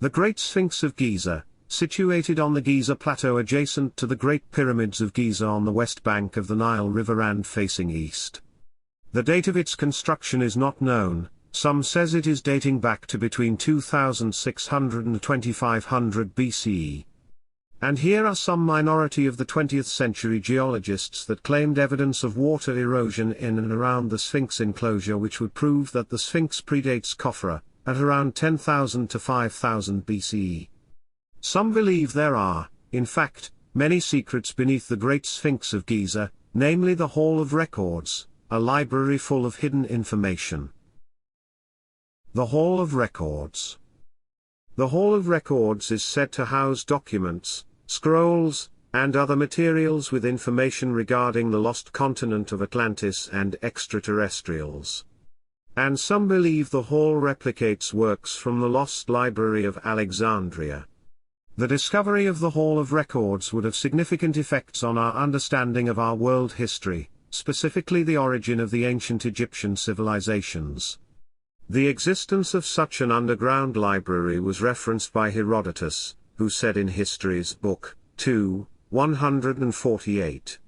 The Great Sphinx of Giza, situated on the Giza Plateau adjacent to the Great Pyramids of Giza on the west bank of the Nile Riverand facing east. The date of its construction is not known. Some says it is dating back to between 2600 and 2500 BCE. And here are some minority of the 20th century geologists that claimed evidence of water erosion in and around the Sphinx enclosure, which would prove that the Sphinx predates Khafra, at around 10,000 to 5000 BCE. Some believe there are, in fact, many secrets beneath the Great Sphinx of Giza, namely the Hall of Records, a library full of hidden information. The Hall of Records. The Hall of Records is said to house documents, scrolls, and other materials with information regarding the lost continent of Atlantis and extraterrestrials. And some believe the hall replicates works from the lost Library of Alexandria. The discovery of the Hall of Records would have significant effects on our understanding of our world history, specifically the origin of the ancient Egyptian civilizations. The existence of such an underground library was referenced by Herodotus, who said in History's Book 2, 148.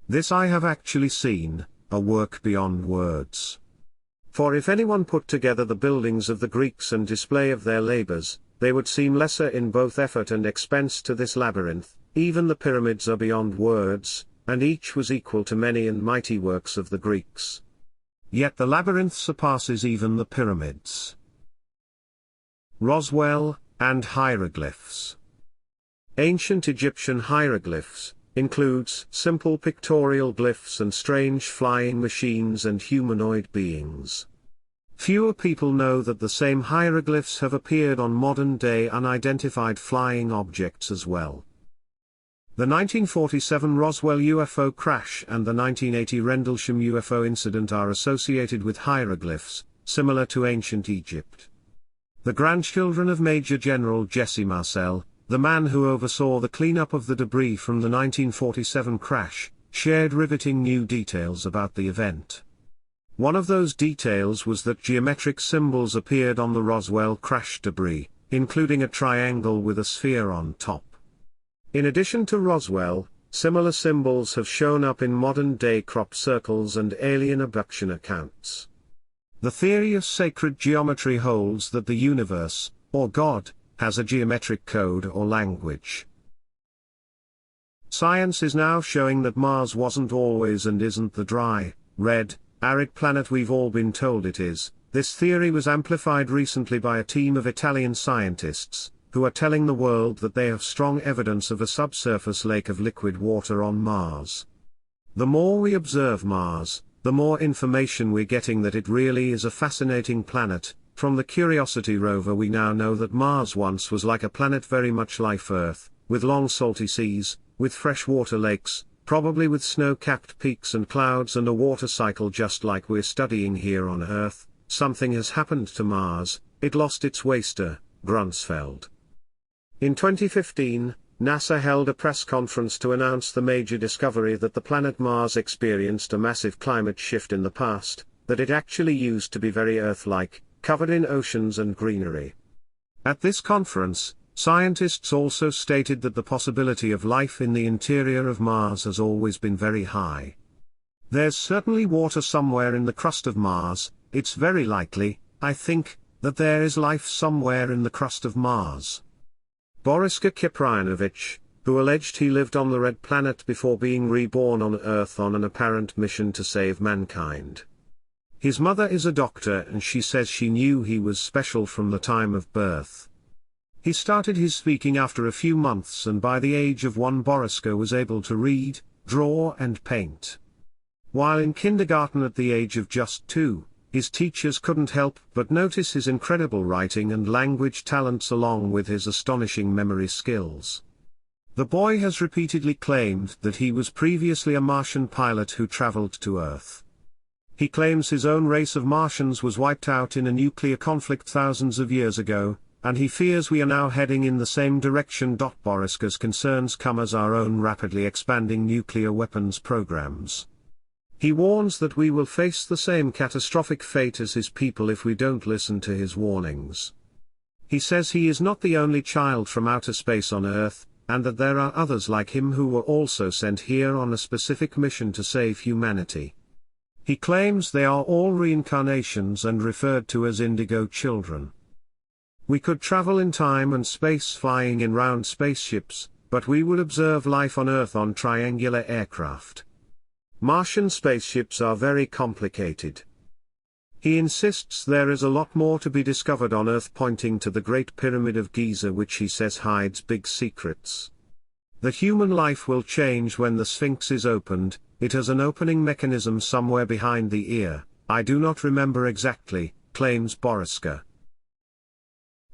This I have actually seen, a work beyond words. For if anyone put together the buildings of the Greeks and display of their labors, they would seem lesser in both effort and expense to this labyrinth. Even the pyramids are beyond words, and each was equal to many and mighty works of the Greeks. Yet the labyrinth surpasses even the pyramids. Roswell, and hieroglyphs. Ancient Egyptian hieroglyphs includes simple pictorial glyphs and strange flying machines and humanoid beings. Fewer people know that the same hieroglyphs have appeared on modern-day unidentified flying objects as well. The 1947 Roswell UFO crash and the 1980 Rendlesham UFO incident are associated with hieroglyphs, similar to ancient Egypt. The grandchildren of Major General Jesse Marcel, the man who oversaw the cleanup of the debris from the 1947 crash, shared riveting new details about the event. One of those details was that geometric symbols appeared on the Roswell crash debris, including a triangle with a sphere on top. In addition to Roswell, similar symbols have shown up in modern-day crop circles and alien abduction accounts. The theory of sacred geometry holds that the universe, or God, has a geometric code or language. Science is now showing that Mars wasn't always and isn't the dry, red, arid planet we've all been told it is. This theory was amplified recently by a team of Italian scientists, who are telling the world that they have strong evidence of a subsurface lake of liquid water on Mars. The more we observe Mars, the more information we're getting that it really is a fascinating planet. From the Curiosity rover we now know that Mars once was like a planet very much like Earth, with long salty seas, with freshwater lakes, probably with snow-capped peaks and clouds and a water cycle just like we're studying here on Earth. Something has happened to Mars, it lost its waster, Grunsfeld. In 2015, NASA held a press conference to announce the major discovery that the planet Mars experienced a massive climate shift in the past, that it actually used to be very Earth-like, covered in oceans and greenery. At this conference, scientists also stated that the possibility of life in the interior of Mars has always been very high. There's certainly water somewhere in the crust of Mars. It's very likely, I think, that there is life somewhere in the crust of Mars. Boriska Kiprianovich, who alleged he lived on the Red Planet before being reborn on Earth on an apparent mission to save mankind. His mother is a doctor and she says she knew he was special from the time of birth. He started his speaking after a few months and by the age of 1 Boriska was able to read, draw and paint. While in kindergarten at the age of just 2, his teachers couldn't help but notice his incredible writing and language talents along with his astonishing memory skills. The boy has repeatedly claimed that he was previously a Martian pilot who traveled to Earth. He claims his own race of Martians was wiped out in a nuclear conflict thousands of years ago, and he fears we are now heading in the same direction. Boriska's concerns come as our own rapidly expanding nuclear weapons programs. He warns that we will face the same catastrophic fate as his people if we don't listen to his warnings. He says he is not the only child from outer space on Earth, and that there are others like him who were also sent here on a specific mission to save humanity. He claims they are all reincarnations and referred to as indigo children. We could travel in time and space flying in round spaceships, but we would observe life on Earth on triangular aircraft. Martian spaceships are very complicated. He insists there is a lot more to be discovered on Earth, pointing to the Great Pyramid of Giza, which he says hides big secrets. That human life will change when the Sphinx is opened. It has an opening mechanism somewhere behind the ear, I do not remember exactly, claims Boriska.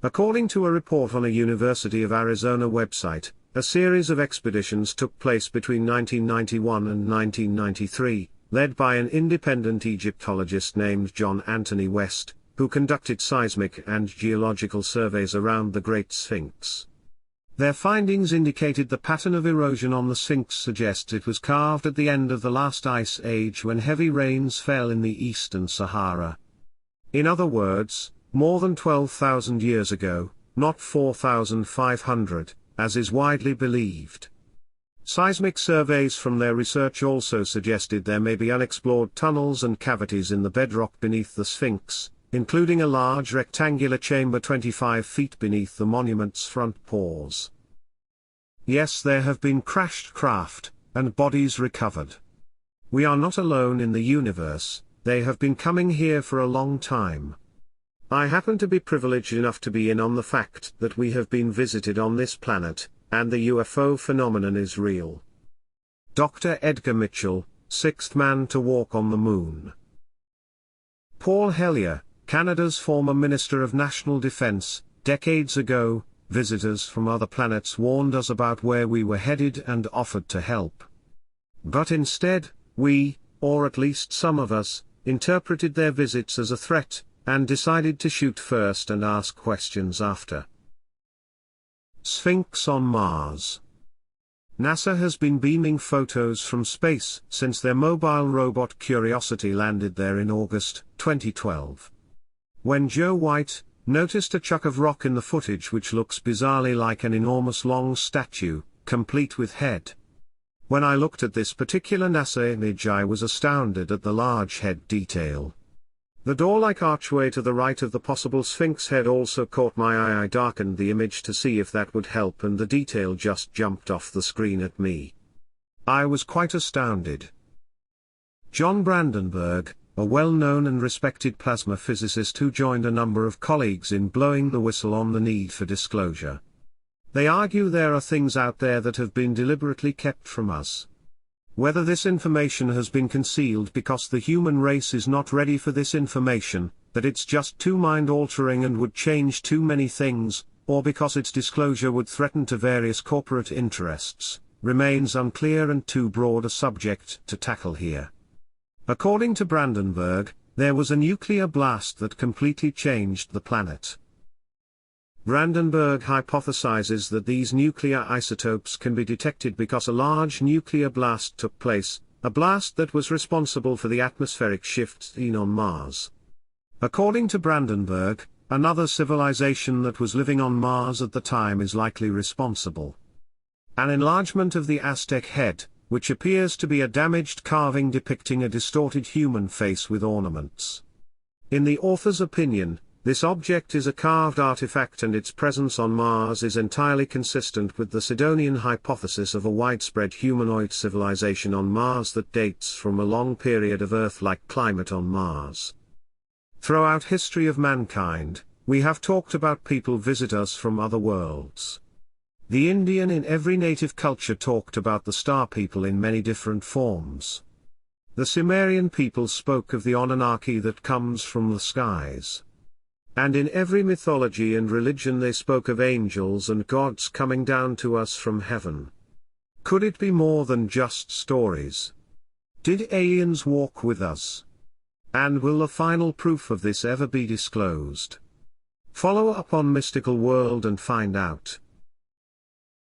According to a report on a University of Arizona website, a series of expeditions took place between 1991 and 1993, led by an independent Egyptologist named John Anthony West, who conducted seismic and geological surveys around the Great Sphinx. Their findings indicated the pattern of erosion on the Sphinx suggests it was carved at the end of the last ice age when heavy rains fell in the eastern Sahara. In other words, more than 12,000 years ago, not 4,500, as is widely believed. Seismic surveys from their research also suggested there may be unexplored tunnels and cavities in the bedrock beneath the Sphinx, including a large rectangular chamber 25 feet beneath the monument's front paws. Yes, there have been crashed craft, and bodies recovered. We are not alone in the universe, they have been coming here for a long time. I happen to be privileged enough to be in on the fact that we have been visited on this planet, and the UFO phenomenon is real. Dr. Edgar Mitchell, sixth man to walk on the moon. Paul Hellyer, Canada's former Minister of National Defence, decades ago, visitors from other planets warned us about where we were headed and offered to help. But instead, we, or at least some of us, interpreted their visits as a threat, and decided to shoot first and ask questions after. Sphinx on Mars. NASA has been beaming photos from space since their mobile robot Curiosity landed there in August 2012. When Joe White noticed a chunk of rock in the footage which looks bizarrely like an enormous long statue, complete with head. When I looked at this particular NASA image, I was astounded at the large head detail. The door-like archway to the right of the possible Sphinx head also caught my eye. I darkened the image to see if that would help, and the detail just jumped off the screen at me. I was quite astounded. John Brandenburg, a well-known and respected plasma physicist who joined a number of colleagues in blowing the whistle on the need for disclosure. They argue there are things out there that have been deliberately kept from us. Whether this information has been concealed because the human race is not ready for this information, that it's just too mind-altering and would change too many things, or because its disclosure would threaten to various corporate interests, remains unclear and too broad a subject to tackle here. According to Brandenburg, there was a nuclear blast that completely changed the planet. Brandenburg hypothesizes that these nuclear isotopes can be detected because a large nuclear blast took place, a blast that was responsible for the atmospheric shift seen on Mars. According to Brandenburg, another civilization that was living on Mars at the time is likely responsible. An enlargement of the Aztec head, which appears to be a damaged carving depicting a distorted human face with ornaments. In the author's opinion, this object is a carved artifact, and its presence on Mars is entirely consistent with the Sidonian hypothesis of a widespread humanoid civilization on Mars that dates from a long period of Earth-like climate on Mars. Throughout history of mankind, we have talked about people visit us from other worlds. The Indian in every native culture talked about the star people in many different forms. The Sumerian people spoke of the Anunnaki that comes from the skies. And in every mythology and religion they spoke of angels and gods coming down to us from heaven. Could it be more than just stories? Did aliens walk with us? And will the final proof of this ever be disclosed? Follow up on Mystical World and find out.